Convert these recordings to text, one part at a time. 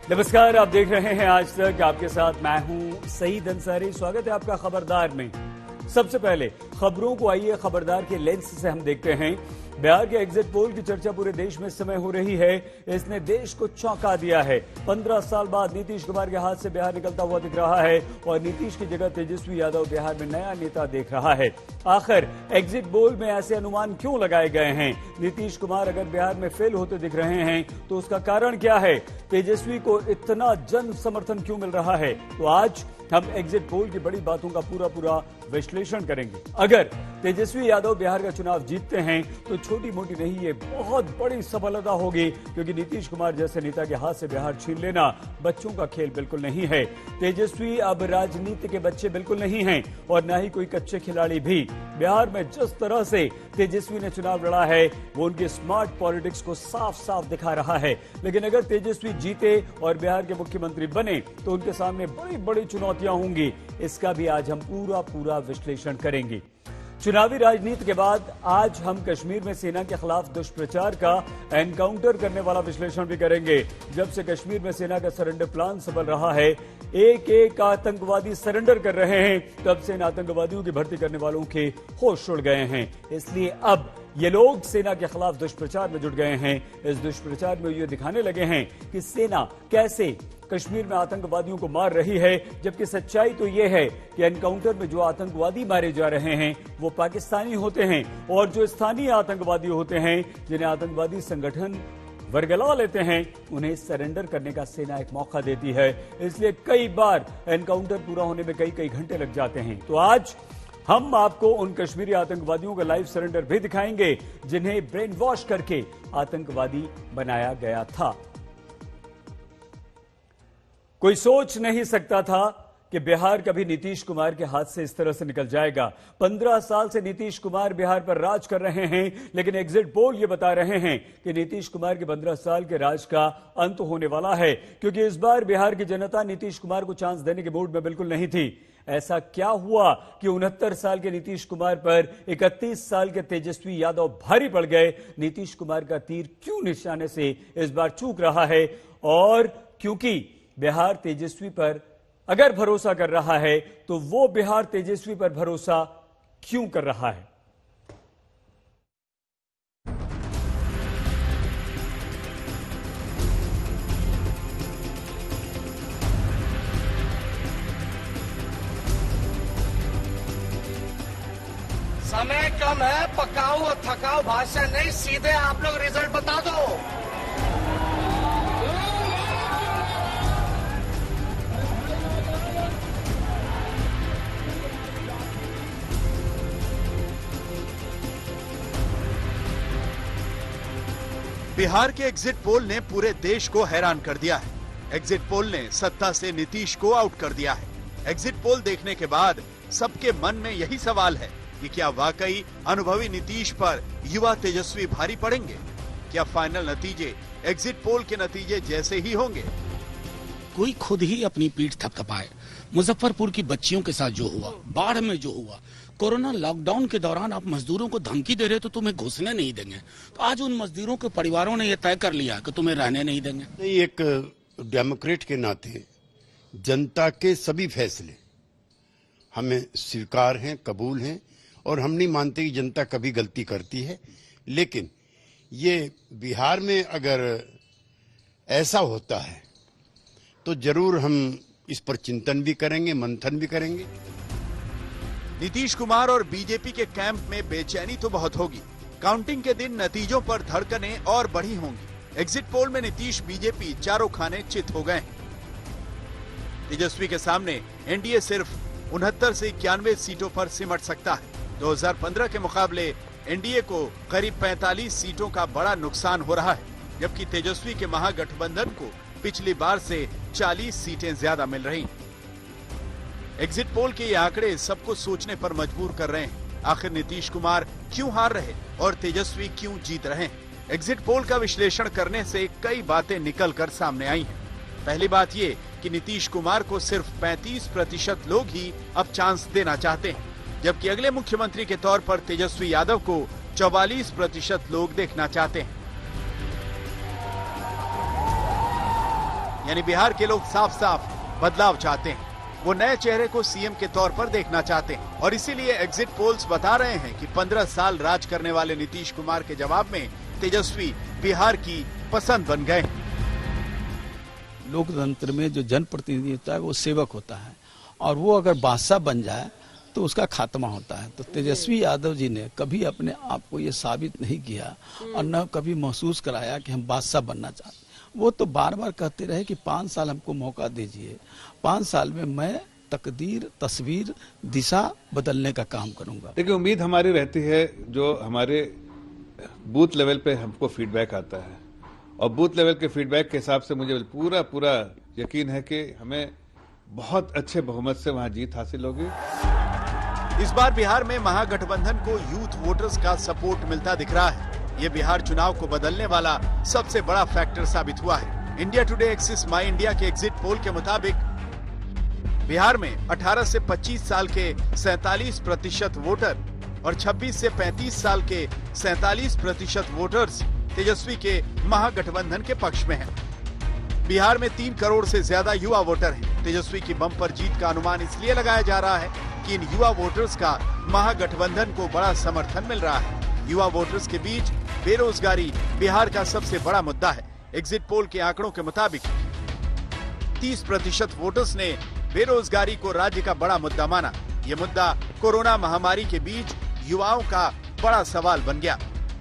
नमस्कार, आप देख रहे हैं आज तक। आपके साथ मैं हूं सईद अंसारी। स्वागत है आपका खबरदार में। सबसे पहले खबरों को आइए खबरदार के लेंस से हम देखते हैं। बिहार के एग्जिट पोल की चर्चा पूरे देश में इस समय हो रही है। इसने देश को चौंका दिया है। 15 साल बाद नीतीश कुमार के हाथ से बिहार निकलता हुआ दिख रहा है और नीतीश की जगह तेजस्वी यादव बिहार में नया नेता देख रहा है। आखिर एग्जिट पोल में ऐसे अनुमान क्यों लगाए गए हैं? नीतीश कुमार अगर बिहार में फेल होते दिख रहे हैं तो उसका कारण क्या है? तेजस्वी को इतना जन समर्थन क्यों मिल रहा है? तो आज हम एग्जिट पोल की बड़ी बातों का पूरा विश्लेषण करेंगे। अगर तेजस्वी यादव बिहार का चुनाव जीतते हैं तो छोटी मोटी नहीं, ये बहुत बड़ी सफलता होगी, क्योंकि नीतीश कुमार जैसे नेता के हाथ से बिहार छीन लेना बच्चों का खेल बिल्कुल नहीं है। तेजस्वी अब राजनीति के बच्चे बिल्कुल नहीं हैं और न ही कोई कच्चे खिलाड़ी भी। बिहार में जिस तरह से तेजस्वी ने चुनाव लड़ा है वो उनकी स्मार्ट पॉलिटिक्स को साफ साफ दिखा रहा है। लेकिन अगर तेजस्वी जीते और बिहार के मुख्यमंत्री बने तो उनके सामने बड़ी बड़ी चुनौतियां होंगी। इसका भी आज हम पूरा विश्लेषण करेंगे। चुनावी राजनीति के बाद आज हम कश्मीर में सेना के खिलाफ दुष्प्रचार का एनकाउंटर करने वाला विश्लेषण भी करेंगे। जब से कश्मीर में सेना का सरेंडर प्लान सफल रहा है, एक एक आतंकवादी सरेंडर कर रहे हैं, तब से इन आतंकवादियों की भर्ती करने वालों के होश उड़ गए हैं। इसलिए अब ये लोग सेना के खिलाफ दुष्प्रचार में जुट गए हैं। इस दुष्प्रचार में ये दिखाने लगे हैं कि सेना कैसे कश्मीर में आतंकवादियों को मार रही है, जबकि सच्चाई तो यह है कि एनकाउंटर में जो आतंकवादी मारे जा रहे हैं वो पाकिस्तानी होते हैं और जो स्थानीय आतंकवादी होते हैं, जिन्हें आतंकवादी संगठन वरगला लेते हैं, उन्हें सरेंडर करने का सेना एक मौका देती है। इसलिए कई बार एनकाउंटर पूरा होने में कई घंटे लग जाते हैं। तो आज हम आपको उन कश्मीरी आतंकवादियों का लाइव सरेंडर भी दिखाएंगे जिन्हें ब्रेन वॉश करके आतंकवादी बनाया गया था। कोई सोच नहीं सकता था कि बिहार कभी नीतीश कुमार के हाथ से इस तरह से निकल जाएगा। 15 साल से नीतीश कुमार बिहार पर राज कर रहे हैं, लेकिन एग्जिट पोल ये बता रहे हैं कि नीतीश कुमार के 15 साल के राज का अंत होने वाला है, क्योंकि इस बार बिहार की जनता नीतीश कुमार को चांस देने के मूड में बिल्कुल नहीं थी। ऐसा क्या हुआ कि 69 साल के नीतीश कुमार पर 31 साल के तेजस्वी यादव भारी पड़ गए? नीतीश कुमार का तीर क्यों निशाने से इस बार चूक रहा है? और क्योंकि बिहार तेजस्वी पर अगर भरोसा कर रहा है तो वो बिहार तेजस्वी पर भरोसा क्यों कर रहा है? समय कम है, पकाओ और थकाओ भाषण नहीं, सीधे आप लोग रिजल्ट बता दो। बिहार के एग्जिट पोल ने पूरे देश को हैरान कर दिया है। एग्जिट पोल ने सत्ता से नीतीश को आउट कर दिया है। एग्जिट पोल देखने के बाद सबके मन में यही सवाल है कि क्या वाकई अनुभवी नीतीश पर युवा तेजस्वी भारी पड़ेंगे? क्या फाइनल नतीजे एग्जिट पोल के नतीजे जैसे ही होंगे? कोई खुद ही अपनी पीठ थपथपाए। मुजफ्फरपुर की बच्चियों के साथ जो हुआ, बाढ़ में जो हुआ, कोरोना लॉकडाउन के दौरान आप मजदूरों को धमकी दे रहे हो तो तुम्हें घुसने नहीं देंगे, तो आज उन मजदूरों के परिवारों ने यह तय कर लिया कि तुम्हें रहने नहीं देंगे। नहीं, एक डेमोक्रेट के नाते जनता के सभी फैसले हमें स्वीकार हैं, कबूल हैं, और हम नहीं मानते कि जनता कभी गलती करती है। लेकिन ये बिहार में अगर ऐसा होता है तो जरूर हम इस पर चिंतन भी करेंगे, मंथन भी करेंगे। नीतीश कुमार और बीजेपी के कैंप में बेचैनी तो बहुत होगी। काउंटिंग के दिन नतीजों पर धड़कनें और बढ़ी होंगी। एग्जिट पोल में नीतीश बीजेपी चारों खाने चित हो गए। तेजस्वी के सामने एनडीए सिर्फ 69 से 91 सीटों पर सिमट सकता है। 2015 के मुकाबले एनडीए को करीब 45 सीटों का बड़ा नुकसान हो रहा है, जबकि तेजस्वी के महागठबंधन को पिछली बार से 40 सीटें ज्यादा मिल रही। एग्जिट पोल के ये आंकड़े सबको सोचने पर मजबूर कर रहे हैं। आखिर नीतीश कुमार क्यों हार रहे और तेजस्वी क्यों जीत रहे हैं? एग्जिट पोल का विश्लेषण करने से कई बातें निकल कर सामने आई हैं। पहली बात ये कि नीतीश कुमार को सिर्फ 35% लोग ही अब चांस देना चाहते हैं, जबकि अगले मुख्यमंत्री के तौर पर तेजस्वी यादव को 44% लोग देखना चाहते हैं। यानी बिहार के लोग साफ साफ बदलाव चाहते हैं। वो नए चेहरे को सीएम के तौर पर देखना चाहते हैं और इसीलिए एग्जिट पोल्स बता रहे हैं कि 15 साल राज करने वाले नीतीश कुमार के जवाब में तेजस्वी बिहार की पसंद बन गए। लोकतंत्र में जो जनप्रतिनिधि होता है वो सेवक होता है और वो अगर बादशाह बन जाए तो उसका खात्मा होता है। तो तेजस्वी यादव जी ने कभी अपने आप को ये साबित नहीं किया और न कभी महसूस कराया कि हम बादशाह बनना चाहते। वो तो बार बार कहते रहे कि 5 साल हमको मौका दीजिए, 5 साल में मैं तकदीर, तस्वीर, दिशा बदलने का काम करूंगा। देखिए, उम्मीद हमारी रहती है जो हमारे बूथ लेवल पे हमको फीडबैक आता है और बूथ लेवल के फीडबैक के हिसाब से मुझे पूरा यकीन है कि हमें बहुत अच्छे बहुमत से वहां जीत हासिल होगी। इस बार बिहार में महागठबंधन को यूथ वोटर्स का सपोर्ट मिलता दिख रहा है। ये बिहार चुनाव को बदलने वाला सबसे बड़ा फैक्टर साबित हुआ है। इंडिया टुडे एक्सिस माई इंडिया के एग्जिट पोल के मुताबिक बिहार में 18 से 25 साल के 47% वोटर और 26 से 35 साल के 47% वोटर्स तेजस्वी के महागठबंधन के पक्ष में हैं। बिहार में 3 करोड़ से ज्यादा युवा वोटर हैं। तेजस्वी की बम्पर जीत का अनुमान इसलिए लगाया जा रहा है कि इन युवा वोटर्स का महागठबंधन को बड़ा समर्थन मिल रहा है। युवा वोटर्स के बीच बेरोजगारी बिहार का सबसे बड़ा मुद्दा है। एग्जिट पोल के आंकड़ों के मुताबिक 30% वोटर्स ने बेरोजगारी को राज्य का बड़ा मुद्दा माना। ये मुद्दा कोरोना महामारी के बीच युवाओं का बड़ा सवाल बन गया।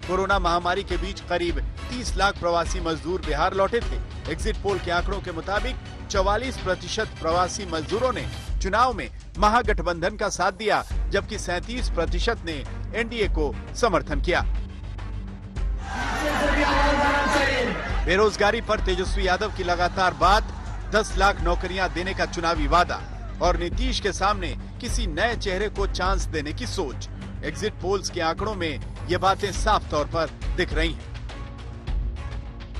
कोरोना महामारी के बीच करीब 30 लाख प्रवासी मजदूर बिहार लौटे थे। एग्जिट पोल के आंकड़ों के मुताबिक 44% प्रवासी मजदूरों ने चुनाव में महागठबंधन का साथ दिया, जबकि 37% ने एनडीए को समर्थन किया। बेरोजगारी पर तेजस्वी यादव की लगातार बात, 10 लाख नौकरियां देने का चुनावी वादा और नीतीश के सामने किसी नए चेहरे को चांस देने की सोच। एग्जिट पोल्स के आंकड़ों में ये बातें साफ तौर पर दिख रही हैं।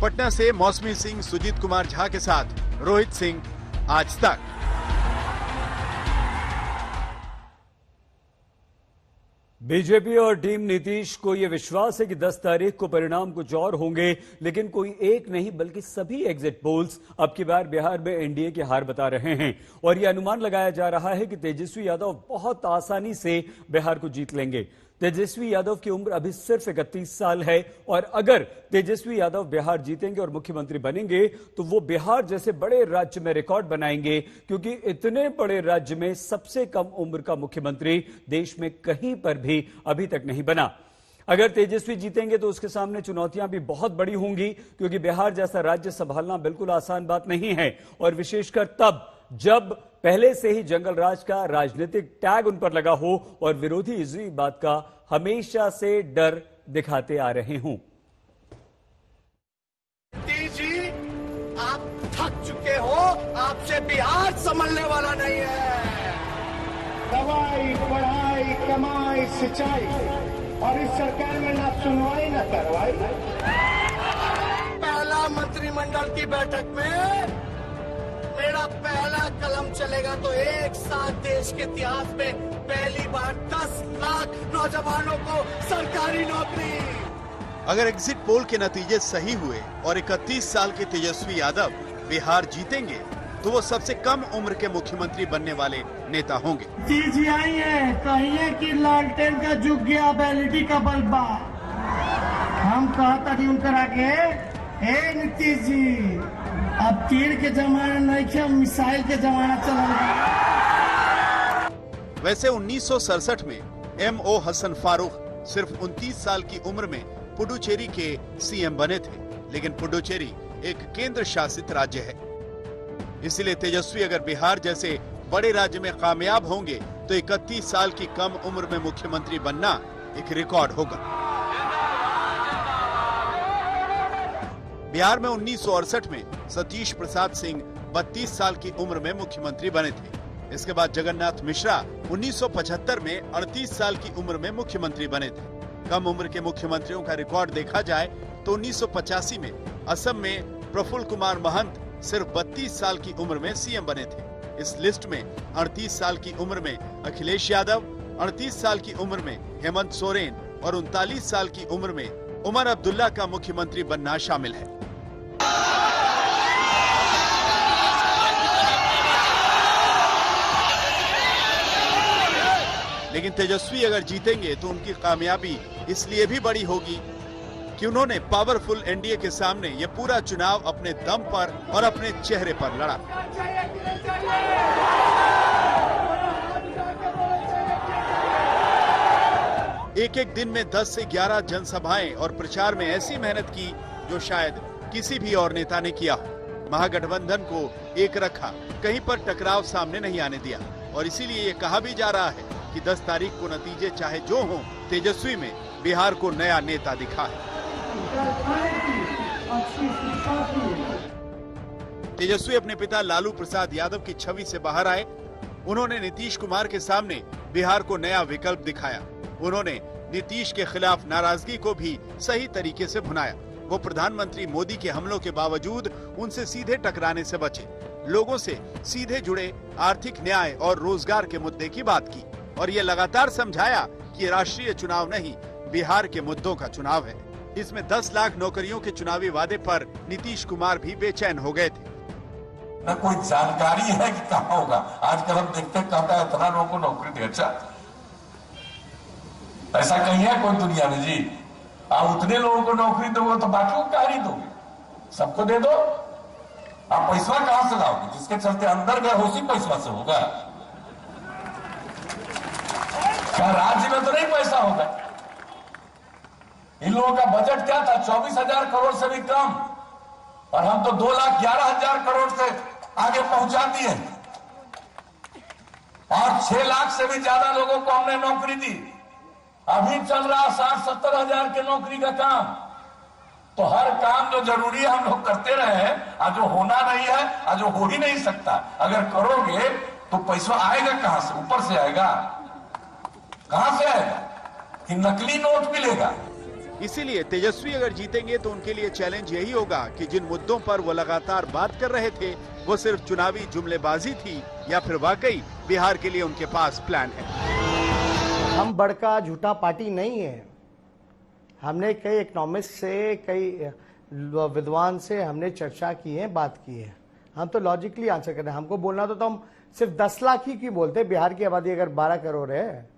पटना से मौसमी सिंह, सुजीत कुमार झा के साथ रोहित सिंह, आज तक। बीजेपी और टीम नीतीश को यह विश्वास है कि 10 तारीख को परिणाम कुछ और होंगे, लेकिन कोई एक नहीं बल्कि सभी एग्जिट पोल्स अब की बार बिहार में एनडीए की हार बता रहे हैं और यह अनुमान लगाया जा रहा है कि तेजस्वी यादव बहुत आसानी से बिहार को जीत लेंगे। तेजस्वी यादव की उम्र अभी सिर्फ 31 साल है और अगर तेजस्वी यादव बिहार जीतेंगे और मुख्यमंत्री बनेंगे तो वो बिहार जैसे बड़े राज्य में रिकॉर्ड बनाएंगे, क्योंकि इतने बड़े राज्य में सबसे कम उम्र का मुख्यमंत्री देश में कहीं पर भी अभी तक नहीं बना। अगर तेजस्वी जीतेंगे तो उसके सामने चुनौतियां भी बहुत बड़ी होंगी, क्योंकि बिहार जैसा राज्य संभालना बिल्कुल आसान बात नहीं है और विशेषकर तब जब पहले से ही जंगल राज का राजनीतिक टैग उन पर लगा हो और विरोधी इसी बात का हमेशा से डर दिखाते आ रहे हों। जी, आप थक चुके हो, आपसे बिहार संभलने वाला नहीं है। दवाई, पढ़ाई, कमाई, सिंचाई और इस सरकार में ना सुनवाई ना करवाई। पहला मंत्रिमंडल की बैठक में मेरा पहला कलम चलेगा तो एक साथ देश के इतिहास में पहली बार 10 लाख नौजवानों को सरकारी नौकरी। अगर एग्जिट पोल के नतीजे सही हुए और 31 साल के तेजस्वी यादव बिहार जीतेंगे तो वो सबसे कम उम्र के मुख्यमंत्री बनने वाले नेता होंगे। जी आई है, कहिए कि लालटेन का जुग गया, बैलिटी का बल्बा। हम कहता थी उनकर आगे, हे नीतीश जी, अब तीर के जमाना नहीं थे, मिसाइल के जमाना चला। वैसे 1967 में M.O. हसन फारूक सिर्फ 29 साल की उम्र में पुडुचेरी के सीएम बने थे, लेकिन पुडुचेरी एक केंद्र शासित राज्य है। इसलिए तेजस्वी अगर बिहार जैसे बड़े राज्य में कामयाब होंगे तो 31 साल की कम उम्र में मुख्यमंत्री बनना एक रिकॉर्ड होगा। बिहार में 1968 में सतीश प्रसाद सिंह 32 साल की उम्र में मुख्यमंत्री बने थे। इसके बाद जगन्नाथ मिश्रा 1975 में 38 साल की उम्र में मुख्यमंत्री बने थे। कम उम्र के मुख्यमंत्रियों का रिकॉर्ड देखा जाए तो 1985 में असम में प्रफुल्ल कुमार महंत सिर्फ 32 साल की उम्र में सीएम बने थे। इस लिस्ट में 38 साल की उम्र में अखिलेश यादव, 38 साल की उम्र में हेमंत सोरेन और 39 साल की उम्र में उमर अब्दुल्ला का मुख्यमंत्री बनना शामिल है। लेकिन तेजस्वी अगर जीतेंगे तो उनकी कामयाबी इसलिए भी बड़ी होगी कि उन्होंने पावरफुल एनडीए के सामने ये पूरा चुनाव अपने दम पर और अपने चेहरे पर लड़ा। एक एक दिन में 10 से 11 जनसभाएं और प्रचार में ऐसी मेहनत की जो शायद किसी भी और नेता ने किया हो। महागठबंधन को एक रखा, कहीं पर टकराव सामने नहीं आने दिया और इसीलिए ये कहा भी जा रहा है कि 10 तारीख को नतीजे चाहे जो हो, तेजस्वी में बिहार को नया नेता दिखा है। तेजस्वी अपने पिता लालू प्रसाद यादव की छवि से बाहर आए। उन्होंने नीतीश कुमार के सामने बिहार को नया विकल्प दिखाया। उन्होंने नीतीश के खिलाफ नाराजगी को भी सही तरीके से भुनाया। वो प्रधानमंत्री मोदी के हमलों के बावजूद उनसे सीधे टकराने से बचे, लोगों से सीधे जुड़े आर्थिक न्याय और रोजगार के मुद्दे की बात की और ये लगातार समझाया कि राष्ट्रीय चुनाव नहीं, बिहार के मुद्दों का चुनाव है। इसमें 10 लाख नौकरियों के चुनावी वादे पर नीतीश कुमार भी बेचैन हो गए थे। न कोई जानकारी है कि कहाँ होगा। आजकल हम देखते हैं कहता है इतना लोगों को नौकरी दे। अच्छा, ऐसा कहीं है कोई दुनिया में जी? आप उतने लोगों को नौकरी दोगे तो बाकी को क्या नहीं दोगे? सबको दे दो। आप पैसा कहां से लाओगे? जिसके चलते अंदर गए उसी पैसा से होगा। क्या राज्य में तो नहीं पैसा होगा? इन लोगों का बजट क्या था? 24,000 करोड़ से भी कम, और हम तो 2,11,000 करोड़ से आगे पहुंचा दिए और 6 लाख से भी ज्यादा लोगों को हमने नौकरी दी। अभी चल रहा 60-70 हजार के नौकरी का काम। तो हर काम जो जरूरी है हम लोग करते रहे हैं, आज जो होना नहीं है, आज जो हो ही नहीं सकता। अगर करोगे तो पैसा आएगा कहां से? ऊपर से आएगा? कहां से आएगा? कि नकली नोट मिलेगा? इसीलिए तेजस्वी अगर जीतेंगे तो उनके लिए चैलेंज यही होगा कि जिन मुद्दों पर वो लगातार बात कर रहे थे वो सिर्फ चुनावी जुमलेबाजी थी या फिर वाकई बिहार के लिए उनके पास प्लान है। हम बड़का झूठा पार्टी नहीं है। हमने कई इकोनॉमिस्ट से, कई विद्वान से हमने चर्चा की है, बात की है। हम तो लॉजिकली आंसर कर रहे हैं। हमको बोलना तो हम सिर्फ 10 लाख ही क्यों बोलते? बिहार की आबादी अगर 12 करोड़ है,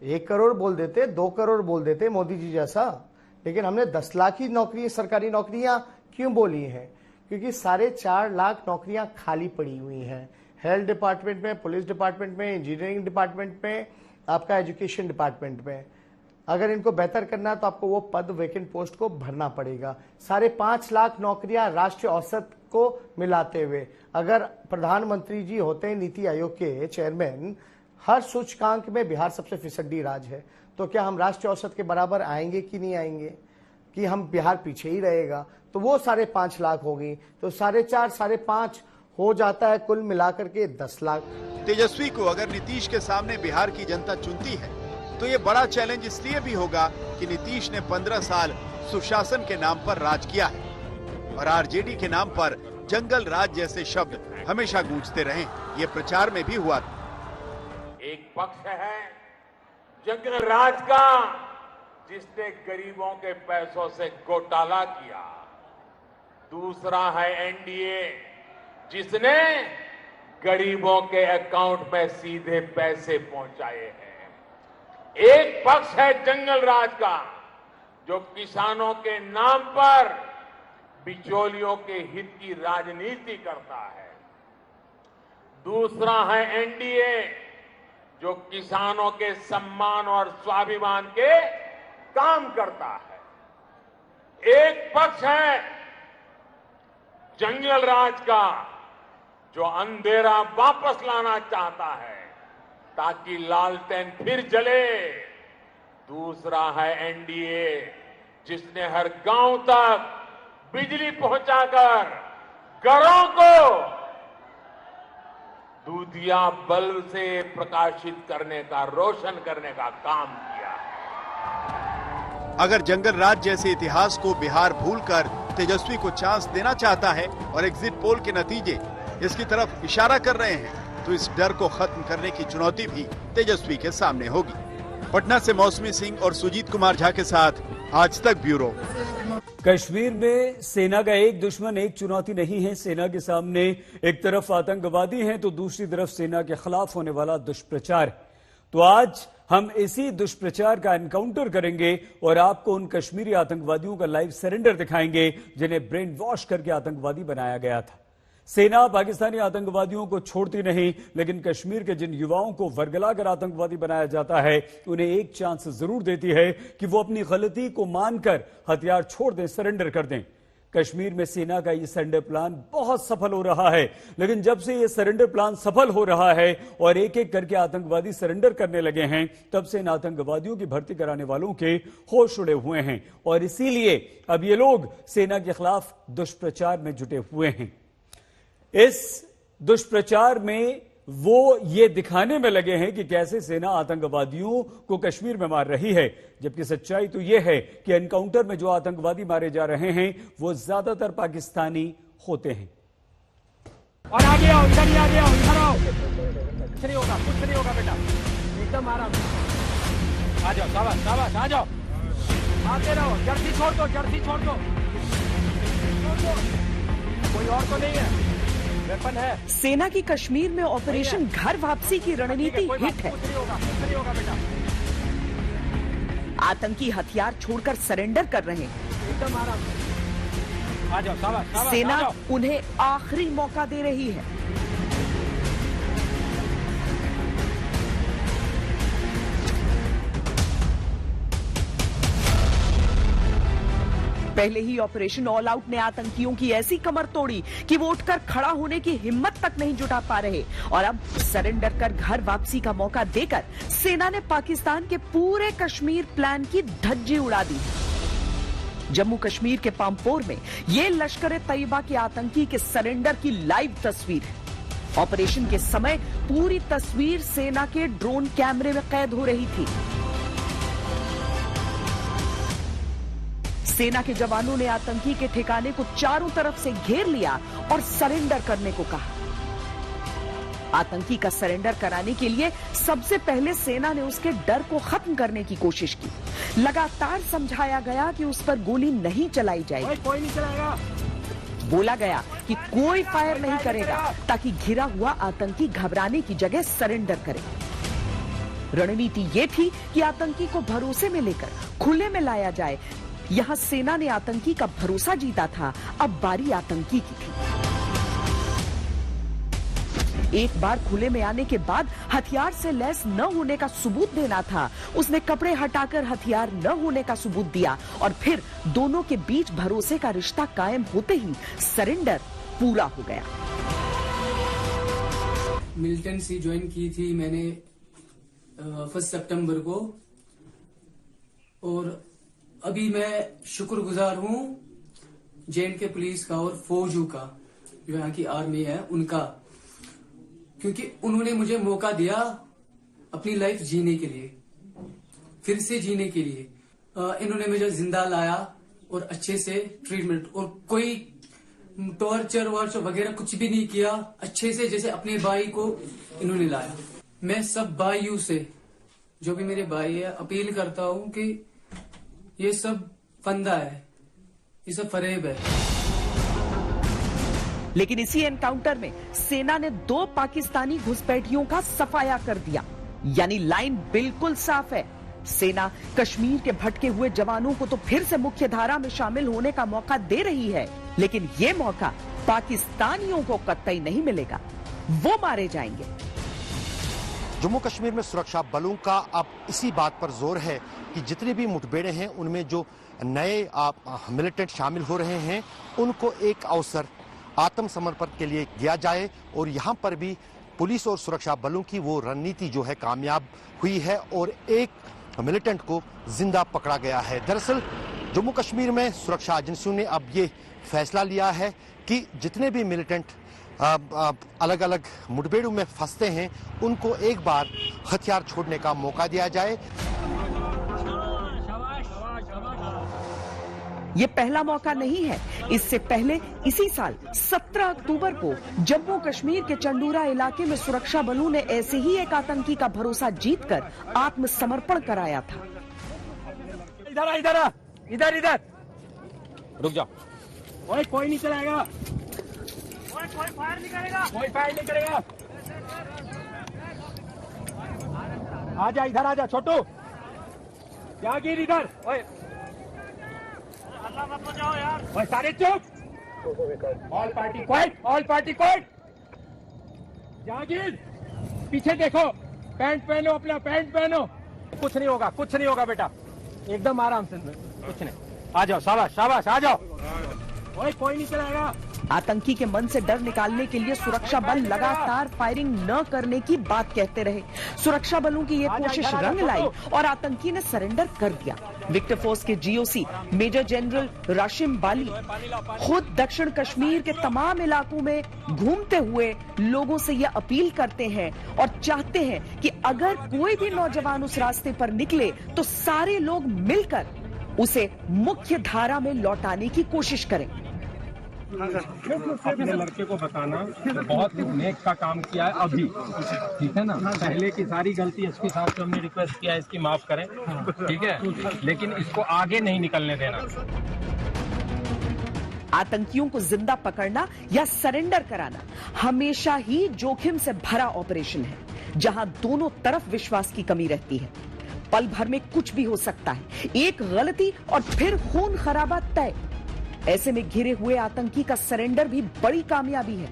1 करोड़ बोल देते, 2 करोड़ बोल देते मोदी जी जैसा। लेकिन हमने 10 लाख ही नौकरी, सरकारी नौकरियां क्यों बोली हैं? क्योंकि 4.5 लाख नौकरियां खाली पड़ी हुई हैं। हेल्थ डिपार्टमेंट में, पुलिस डिपार्टमेंट में, इंजीनियरिंग डिपार्टमेंट में, आपका एजुकेशन डिपार्टमेंट में। अगर इनको बेहतर करना है तो आपको वो पद, वेकेंट पोस्ट को भरना पड़ेगा। 5.5 लाख नौकरियां राष्ट्रीय औसत को मिलाते हुए। अगर प्रधानमंत्री जी होते नीति आयोग के चेयरमैन, हर सूचकांक में बिहार सबसे फिसड्डी राज्य है, तो क्या हम राष्ट्रीय औसत के बराबर आएंगे कि नहीं आएंगे? कि हम बिहार पीछे ही रहेगा? तो वो 5.5 लाख हो गई, तो 4.5, 5.5 हो जाता है कुल मिलाकर के 10 लाख। तेजस्वी को अगर नीतीश के सामने बिहार की जनता चुनती है तो ये बड़ा चैलेंज इसलिए भी होगा कि नीतीश ने 15 साल सुशासन के नाम पर राज किया है और आरजेडी के नाम पर जंगल राज जैसे शब्द हमेशा गूंजते रहे। ये प्रचार में भी हुआ था। एक पक्ष है जंगल राज का, जिसने गरीबों के पैसों से घोटाला किया। दूसरा है एनडीए, जिसने गरीबों के अकाउंट में सीधे पैसे पहुंचाए हैं। एक पक्ष है जंगल राज का, जो किसानों के नाम पर बिचौलियों के हित की राजनीति करता है। दूसरा है एनडीए, जो किसानों के सम्मान और स्वाभिमान के काम करता है। एक पक्ष है जंगल राज का, जो अंधेरा वापस लाना चाहता है ताकि लालटेन फिर जले। दूसरा है एनडीए, जिसने हर गांव तक बिजली पहुंचाकर घरों को दूधिया बल्ब से प्रकाशित करने का, रोशन करने का काम किया है। अगर जंगल राज जैसे इतिहास को बिहार भूलकर तेजस्वी को चांस देना चाहता है और एग्जिट पोल के नतीजे इसकी तरफ इशारा कर रहे हैं, तो इस डर को खत्म करने की चुनौती भी तेजस्वी के सामने होगी। पटना से मौसमी सिंह और सुजीत कुमार झा के साथ आज तक ब्यूरो। कश्मीर में सेना का एक दुश्मन, एक चुनौती नहीं है। सेना के सामने एक तरफ आतंकवादी हैं तो दूसरी तरफ सेना के खिलाफ होने वाला दुष्प्रचार। तो आज हम इसी दुष्प्रचार का एनकाउंटर करेंगे और आपको उन कश्मीरी आतंकवादियों का लाइव सरेंडर दिखाएंगे जिन्हें ब्रेन वॉश करके आतंकवादी बनाया गया था। सेना पाकिस्तानी आतंकवादियों को छोड़ती नहीं, लेकिन कश्मीर के जिन युवाओं को वर्गलाकर आतंकवादी बनाया जाता है उन्हें एक चांस जरूर देती है कि वो अपनी गलती को मानकर हथियार छोड़ दें, सरेंडर कर दें। कश्मीर में सेना का ये सरेंडर प्लान बहुत सफल हो रहा है, लेकिन जब से ये सरेंडर प्लान सफल हो रहा है और एक एक करके आतंकवादी सरेंडर करने लगे हैं, तब से इन आतंकवादियों की भर्ती कराने वालों के होश उड़े हुए हैं और इसीलिए अब ये लोग सेना के खिलाफ दुष्प्रचार में जुटे हुए हैं। इस दुष्प्रचार में वो ये दिखाने में लगे हैं कि कैसे सेना आतंकवादियों को कश्मीर में मार रही है, जबकि सच्चाई तो ये है कि एनकाउंटर में जो आतंकवादी मारे जा रहे हैं वो ज्यादातर पाकिस्तानी होते हैं। और आगे आओ, इधर ही आगे आओ, इधर आओ। कुछ नहीं होगा बेटा, एकदम आराम। आ जाओ, शाबाश शाबाश, आ जाओ, आते रहो। जर्सी छोड़ दो, जर्सी छोड़ दो। कोई और तो नहीं है, वेपन है। सेना की कश्मीर में ऑपरेशन घर वापसी की रणनीति हिट है। आतंकी हथियार छोड़कर सरेंडर कर रहे हैं। एकदम आराम। आ जाओ, शाबाश शाबाश। सेना उन्हें आखिरी मौका दे रही है। पहले ही ऑपरेशन ऑल आउट ने आतंकियों की ऐसी कमर तोड़ी कि वो उठकर खड़ा होने की हिम्मत तक नहीं जुटा पा रहे और अब सरेंडर कर घर वापसी का मौका देकर सेना ने पाकिस्तान के पूरे कश्मीर प्लान की धज्जी उड़ा दी। जम्मू कश्मीर के पामपोर में ये लश्कर-ए-तैयबा के आतंकी के सरेंडर की लाइव तस्वीर है। ऑपरेशन के समय पूरी तस्वीर सेना के ड्रोन कैमरे में कैद हो रही थी। सेना के जवानों ने आतंकी के ठिकाने को चारों तरफ से घेर लिया और सरेंडर करने को कहा। आतंकी का सरेंडर कराने के लिए सबसे पहले सेना ने उसके डर को खत्म करने की कोशिश की। लगातार समझाया गया कि उस पर गोली नहीं चलाई जाएगी। कोई नहीं चलाएगा। बोला गया कि कोई फायर नहीं करेगा ताकि घिरा हुआ आतंकी घबराने की जगह सरेंडर करे। रणनीति ये थी कि आतंकी को भरोसे में लेकर खुले में लाया जाए। यहां सेना ने आतंकी का भरोसा जीता था, अब बारी आतंकी की थी। एक बार खुले में आने के बाद हथियार से लैस न होने का सबूत देना था। उसने कपड़े हटाकर हथियार न होने का सबूत दिया और फिर दोनों के बीच भरोसे का रिश्ता कायम होते ही सरेंडर पूरा हो गया। मिलिटेंसी ज्वाइन की थी मैंने 1 सितंबर को और अभी मैं शुक्रगुजार हूँ जे.एंड.के पुलिस का और फौजों का, जो यहाँ की आर्मी है उनका, क्योंकि उन्होंने मुझे मौका दिया अपनी लाइफ जीने के लिए, फिर से जीने के लिए। इन्होंने मुझे जिंदा लाया और अच्छे से ट्रीटमेंट, और कोई टॉर्चर वर्चर वगैरह कुछ भी नहीं किया। अच्छे से जैसे अपने भाई को इन्होंने लाया। मैं सब भाइयों से, जो भी मेरे भाई है, अपील करता हूँ कि ये सब फंदा है, ये सब फरेब है। लेकिन इसी एनकाउंटर में सेना ने 2 पाकिस्तानी घुसपैठियों का सफाया कर दिया, यानी लाइन बिल्कुल साफ है। सेना कश्मीर के भटके हुए जवानों को तो फिर से मुख्य धारा में शामिल होने का मौका दे रही है, लेकिन ये मौका पाकिस्तानियों को कतई नहीं मिलेगा, वो मारे जाएंगे। जम्मू कश्मीर में सुरक्षा बलों का अब इसी बात पर जोर है कि जितनी भी मुठभेड़ें हैं उनमें जो नए मिलिटेंट शामिल हो रहे हैं उनको एक अवसर आत्मसमर्पण के लिए दिया जाए, और यहाँ पर भी पुलिस और सुरक्षा बलों की वो रणनीति जो है कामयाब हुई है और एक मिलिटेंट को जिंदा पकड़ा गया है। दरअसल जम्मू कश्मीर में सुरक्षा एजेंसियों ने अब ये फैसला लिया है कि जितने भी मिलिटेंट अलग अलग मुठभेड़ों में फंसते हैं उनको एक बार हथियार छोड़ने का मौका दिया जाए। ये पहला मौका नहीं है। इससे पहले इसी साल 17 अक्टूबर को जम्मू कश्मीर के चंडूरा इलाके में सुरक्षा बलों ने ऐसे ही एक आतंकी का भरोसा जीतकर आत्मसमर्पण कराया था। इधर इधर इधर इधर रुक जाओ। कोई नहीं चलाएगा, कोई फायर नहीं करेगा, कोई फायर नहीं करेगा। आजा इधर आजा छोटू, जहांगीर इधर। ओए अल्लाह मत बजाओ यार। ओए सारे चुप। All party quite, all party quite. Jahangir पीछे देखो, पैंट पहनो, अपना पैंट पहनो। कुछ नहीं होगा, कुछ नहीं होगा बेटा, एकदम आराम से, कुछ नहीं। आ जाओ, शाबाश शाबाश, आ जाओ। ओए कोई नहीं चलाएगा। आतंकी के मन से डर निकालने के लिए सुरक्षा बल लगातार फायरिंग न करने की बात कहते रहे। सुरक्षा बलों की ये कोशिश रंग लाई और आतंकी ने सरेंडर कर दिया। विक्टर फोर्स के जीओसी मेजर जनरल राशिम बाली खुद दक्षिण कश्मीर के तमाम इलाकों में घूमते हुए लोगों से ये अपील करते हैं और चाहते हैं कि अगर कोई भी नौजवान उस रास्ते पर निकले तो सारे लोग मिलकर उसे मुख्य धारा में लौटाने की कोशिश करें। अपने लड़के को बताना बहुत नेक का काम किया है अभी, ठीक है ना। पहले की सारी गलती एसपी साहब से हमने रिक्वेस्ट किया है इसकी माफ करें, ठीक है, लेकिन इसको आगे नहीं निकलने देना। आतंकियों को जिंदा पकड़ना या सरेंडर कराना हमेशा ही जोखिम से भरा ऑपरेशन है, जहां दोनों तरफ विश्वास की कमी रहती है। पल भर में कुछ भी हो सकता है, एक गलती और फिर खून खराबा तय। ऐसे में घिरे हुए आतंकी का सरेंडर भी बड़ी कामयाबी है।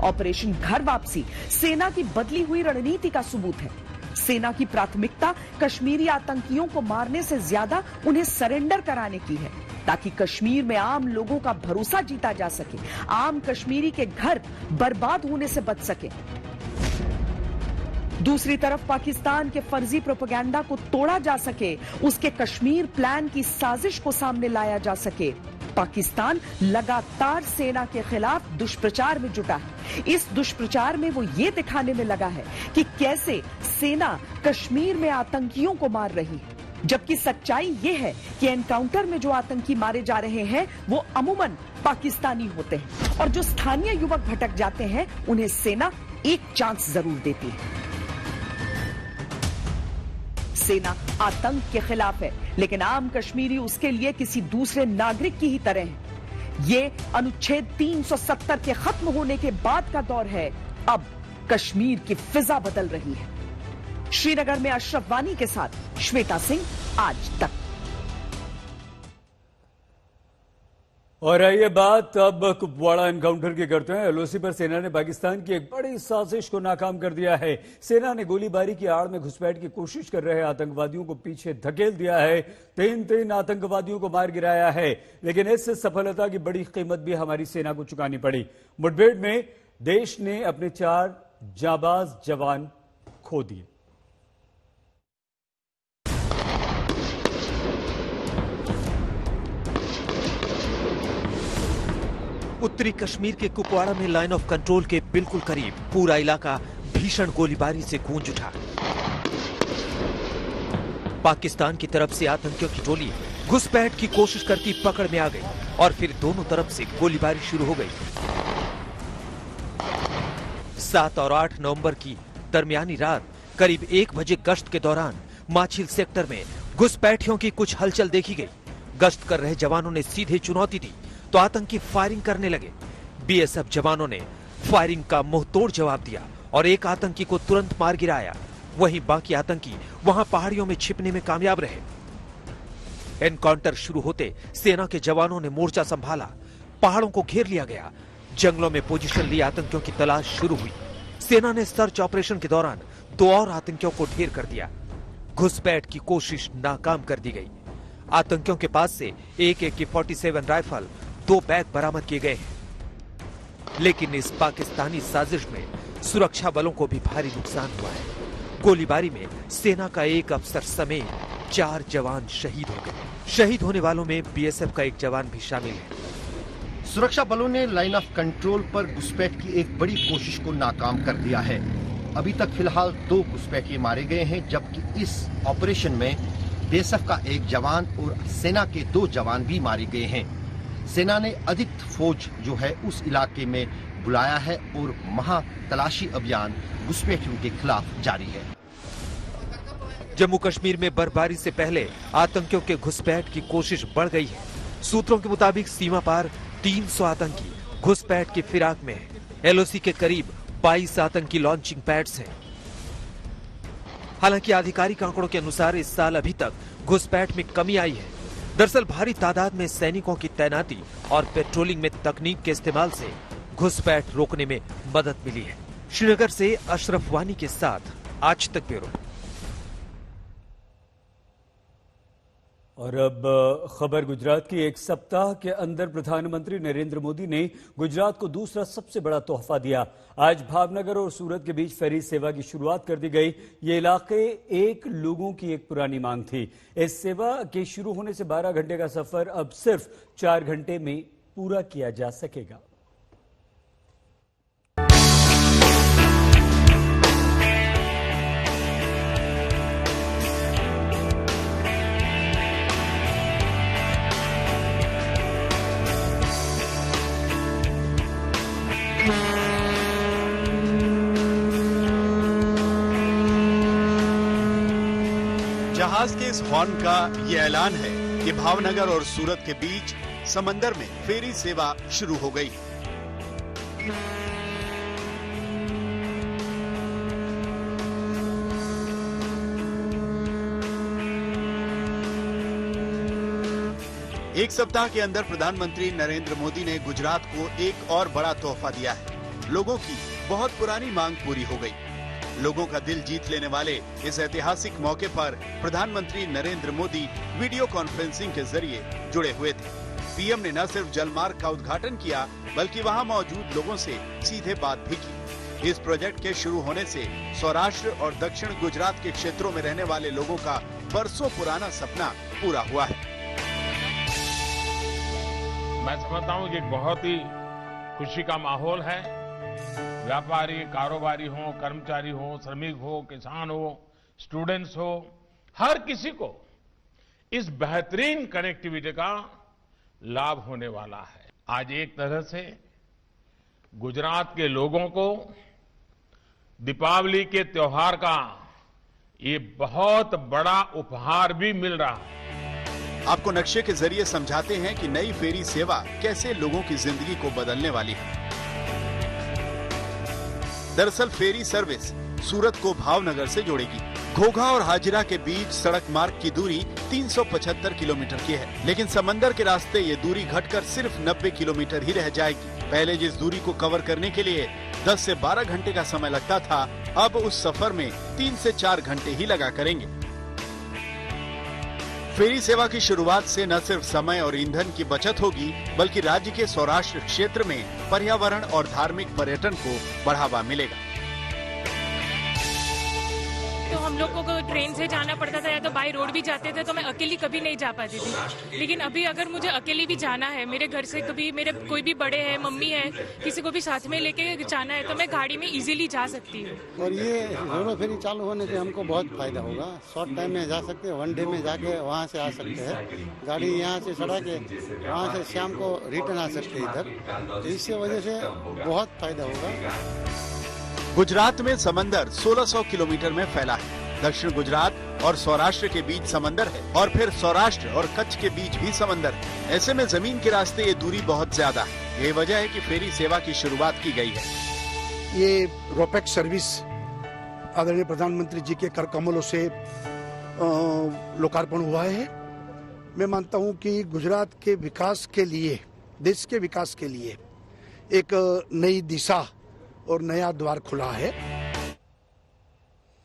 ऑपरेशन घर वापसी सेना की बदली हुई रणनीति का सबूत है। सेना की प्राथमिकता कश्मीरी आतंकियों को मारने से ज्यादा उन्हें सरेंडर कराने की है, ताकि कश्मीर में आम लोगों का भरोसा जीता जा सके, आम कश्मीरी के घर बर्बाद होने से बच सके। दूसरी तरफ पाकिस्तान के फर्जी प्रोपेगेंडा को तोड़ा जा सके, उसके कश्मीर प्लान की साजिश को सामने लाया जा सके। पाकिस्तान लगातार सेना के खिलाफ दुष्प्रचार में जुटा है। इस दुष्प्रचार में वो ये दिखाने में लगा है कि कैसे सेना कश्मीर में आतंकियों को मार रही है, जबकि सच्चाई ये है कि एनकाउंटर में जो आतंकी मारे जा रहे हैं वो अमूमन पाकिस्तानी होते हैं, और जो स्थानीय युवक भटक जाते हैं उन्हें सेना एक चांस जरूर देती है। सेना आतंक के खिलाफ है, लेकिन आम कश्मीरी उसके लिए किसी दूसरे नागरिक की ही तरह है। ये अनुच्छेद 370 के खत्म होने के बाद का दौर है। अब कश्मीर की फिजा बदल रही है। श्रीनगर में अशरफ वानी के साथ श्वेता सिंह, आज तक। और आइए बात अब कुपवाड़ा एनकाउंटर की करते हैं। एलओसी पर सेना ने पाकिस्तान की एक बड़ी साजिश को नाकाम कर दिया है। सेना ने गोलीबारी की आड़ में घुसपैठ की कोशिश कर रहे आतंकवादियों को पीछे धकेल दिया है। 3 आतंकवादियों को मार गिराया है, लेकिन इस सफलता की बड़ी कीमत भी हमारी सेना को चुकानी पड़ी। मुठभेड़ में देश ने अपने 4 जाबाज जवान खो दिए। उत्तरी कश्मीर के कुपवाड़ा में लाइन ऑफ कंट्रोल के बिल्कुल करीब पूरा इलाका भीषण गोलीबारी से गूंज उठा। पाकिस्तान की तरफ से आतंकियों की टोली घुसपैठ की कोशिश करती पकड़ में आ गई और फिर दोनों तरफ से गोलीबारी शुरू हो गई। 7 और 8 नवंबर की दरमियानी रात करीब 1 बजे गश्त के दौरान माछिल सेक्टर में घुसपैठियों की कुछ हलचल देखी गई। गश्त कर रहे जवानों ने सीधे चुनौती दी तो आतंकी फायरिंग करने लगे। बीएसएफ जवानों ने फायरिंग का मुंहतोड़ जवाब दिया और एक आतंकी को तुरंत मार गिराया। वहीं बाकी आतंकी वहां पहाड़ियों में छिपने में कामयाब रहे। एनकाउंटर शुरू होते सेना के जवानों ने मोर्चा संभाला, पहाड़ों को घेर लिया गया। जंगलों में पोजीशन ली आतंकियों की तलाश शुरू हुई। सेना ने सर्च ऑपरेशन के दौरान 2 और आतंकियों को ढेर कर दिया। घुसपैठ की कोशिश नाकाम कर दी गई। आतंकियों के पास से एक AK-47 राइफल, 2 बैग बरामद किए गए हैं। लेकिन इस पाकिस्तानी साजिश में सुरक्षा बलों को भी भारी नुकसान हुआ है। गोलीबारी में सेना का एक अफसर समेत 4 जवान शहीद हो गए। शहीद होने वालों में बीएसएफ का एक जवान भी शामिल है। सुरक्षा बलों ने लाइन ऑफ कंट्रोल पर घुसपैठ की एक बड़ी कोशिश को नाकाम कर दिया है। अभी तक फिलहाल 2 घुसपैठिए मारे गए हैं, जबकि इस ऑपरेशन में बीएसएफ का एक जवान और सेना के 2 जवान भी मारे गए हैं। सेना ने अधिक फौज जो है उस इलाके में बुलाया है और महा तलाशी अभियान घुसपैठियों के खिलाफ जारी है। जम्मू कश्मीर में बर्फबारी से पहले आतंकियों के घुसपैठ की कोशिश बढ़ गई है। सूत्रों के मुताबिक सीमा पार 300 आतंकी घुसपैठ की फिराक में है। एलओसी के करीब 22 आतंकी लॉन्चिंग पैड्स हैं। हालांकि आधिकारिक आंकड़ों के अनुसार इस साल अभी तक घुसपैठ में कमी आई है। दरअसल भारी तादाद में सैनिकों की तैनाती और पेट्रोलिंग में तकनीक के इस्तेमाल से घुसपैठ रोकने में मदद मिली है। श्रीनगर से अशरफ वानी के साथ आज तक ब्यूरो। और अब खबर गुजरात की। एक सप्ताह के अंदर प्रधानमंत्री नरेंद्र मोदी ने गुजरात को दूसरा सबसे बड़ा तोहफा दिया। आज भावनगर और सूरत के बीच फेरी सेवा की शुरुआत कर दी गई। ये इलाके लोगों की एक पुरानी मांग थी। इस सेवा के शुरू होने से 12 घंटे का सफर अब सिर्फ 4 घंटे में पूरा किया जा सकेगा। जहाज के इस हॉर्न का ये ऐलान है कि भावनगर और सूरत के बीच समंदर में फेरी सेवा शुरू हो गई। एक सप्ताह के अंदर प्रधानमंत्री नरेंद्र मोदी ने गुजरात को एक और बड़ा तोहफा दिया है। लोगों की बहुत पुरानी मांग पूरी हो गई। लोगों का दिल जीत लेने वाले इस ऐतिहासिक मौके पर प्रधानमंत्री नरेंद्र मोदी वीडियो कॉन्फ्रेंसिंग के जरिए जुड़े हुए थे। पीएम ने न सिर्फ जलमार्ग का उद्घाटन किया बल्कि वहां मौजूद लोगों से सीधे बात भी की। इस प्रोजेक्ट के शुरू होने से सौराष्ट्र और दक्षिण गुजरात के क्षेत्रों में रहने वाले लोगों का बरसों पुराना सपना पूरा हुआ है। मैं समझता हूँ कि बहुत ही खुशी का माहौल है। व्यापारी, कारोबारी हो, कर्मचारी हो, श्रमिक हो, किसान हो, स्टूडेंट्स हो, हर किसी को इस बेहतरीन कनेक्टिविटी का लाभ होने वाला है। आज एक तरह से गुजरात के लोगों को दीपावली के त्योहार का ये बहुत बड़ा उपहार भी मिल रहा है। आपको नक्शे के जरिए समझाते हैं कि नई फेरी सेवा कैसे लोगों की जिंदगी को बदलने वाली है। दरअसल फेरी सर्विस सूरत को भावनगर से जोड़ेगी। घोघा और हाजिरा के बीच सड़क मार्ग की दूरी 375 किलोमीटर की है, लेकिन समंदर के रास्ते ये दूरी घटकर सिर्फ 90 किलोमीटर ही रह जाएगी। पहले जिस दूरी को कवर करने के लिए 10 से 12 घंटे का समय लगता था, अब उस सफर में 3 से 4 घंटे ही लगा करेंगे। फेरी सेवा की शुरुआत से न सिर्फ समय और ईंधन की बचत होगी, बल्कि राज्य के सौराष्ट्र क्षेत्र में पर्यावरण और धार्मिक पर्यटन को बढ़ावा मिलेगा। तो हम लोग को ट्रेन से जाना पड़ता था या तो बाय रोड भी जाते थे, तो मैं अकेली कभी नहीं जा पाती थी। लेकिन अभी अगर मुझे अकेली भी जाना है, मेरे घर से कभी मेरे कोई भी बड़े हैं, मम्मी है, किसी को भी साथ में लेके जाना है, तो मैं गाड़ी में इजीली जा सकती हूँ। और ये रोड फेरी चालू होने से हमको बहुत फायदा होगा। शॉर्ट टाइम में जा सकते हैं, 1 डे में जाके वहाँ से आ सकते हैं। गाड़ी यहाँ से चढ़ा के वहाँ से शाम को रिटर्न आ सकते हैं इधर। इससे वजह से बहुत फायदा होगा। गुजरात में समंदर 1600 किलोमीटर में फैला है। दक्षिण गुजरात और सौराष्ट्र के बीच समंदर है और फिर सौराष्ट्र और कच्छ के बीच भी समंदर है। ऐसे में जमीन के रास्ते ये दूरी बहुत ज्यादा है। ये वजह है कि फेरी सेवा की शुरुआत की गई है। ये रोपैक्स सर्विस आदरणीय प्रधानमंत्री जी के कर कमलों से लोकार्पण हुआ है। मैं मानता हूँ कि गुजरात के विकास के लिए, देश के विकास के लिए एक नई दिशा और नया द्वार खुला है।